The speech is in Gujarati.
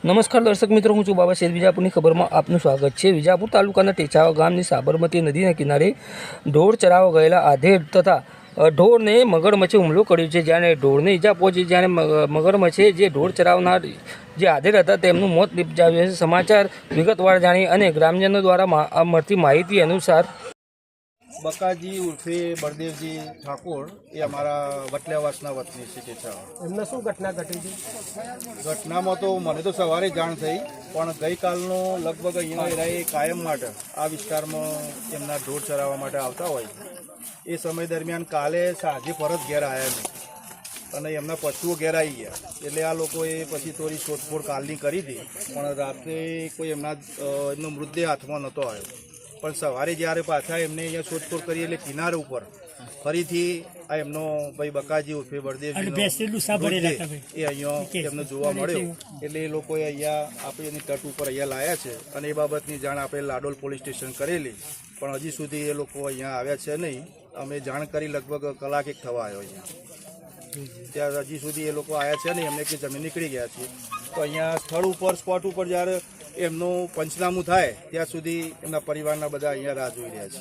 નમસ્કાર દર્શક મિત્રો, હું છું બાબા શેર વિજાપુરની ખબરમાં આપનું સ્વાગત છે। વિજાપુર તાલુકાના ટેચાવા ગામની સાબરમતી નદીના કિનારે ઢોર ચરાવવા ગયેલા આધેડ તથા ઢોરને મગરમચ્છે હુમલો કર્યો છે। જ્યારે ઢોરને ઈજા પહોંચી, જ્યારે મગરમચ્છે જે ઢોર ચરાવનાર જે આધેડ હતા તેમનું મોત નિપજાવ્યું છે। સમાચાર વિગતવાર જાણી અને ગ્રામજનો દ્વારા મળતી માહિતી અનુસાર બકાજી ઉર્ફે બળદેવજી ઠાકોર એ અમારા વટલાવાસના વતની છે ટેચાવા। એમને શું ઘટના ઘટી હતી? ઘટનામાં તો મને તો સવારે જાણ થઈ, પણ ગઈકાલનો લગભગ અહીંયા એરાએ કાયમ માટે આ વિસ્તારમાં એમના ઢોર ચરાવવા માટે આવતા હોય એ સમય દરમિયાન કાલે સાંજે પરત ઘેર આવ્યા નહીં અને એમના પશુઓ ઘેર આવી ગયા, એટલે આ લોકોએ પછી થોડી શોધખોળ કાલની કરી હતી, પણ રાત્રે કોઈ એમનો મૃતદેહ હાથમાં નહોતો આવ્યો। પણ સવારે જ્યારે પાછા એમને અહીંયા શોધખોળ કરી એટલે કિનારે ઉપર ફરીથી આ એમનો ભાઈ બકાજી ઉર્ફે બળદેવજી એ અહીંયા એમને જોવા મળ્યો, એટલે એ લોકોએ અહીંયા આપણે એની તટ ઉપર અહીંયા લાયા છે અને એ બાબતની જાણ આપણે લાડોલ પોલીસ સ્ટેશન કરેલી, પણ હજી સુધી એ લોકો અહીંયા આવ્યા છે નહીં। અમે જાણ કરી લગભગ કલાક એક થવા આવ્યો અહીંયા, ત્યાં હજી સુધી એ લોકો આવ્યા છે નહીં, એમને કે જમીન નીકળી ગયા છે। તો અહીંયા સ્થળ ઉપર સ્પોટ ઉપર જ્યારે એમનું પંચનામું થાય ત્યાં સુધી એમના પરિવારના બધા અહીંયા રાહ જોઈ રહ્યા છે।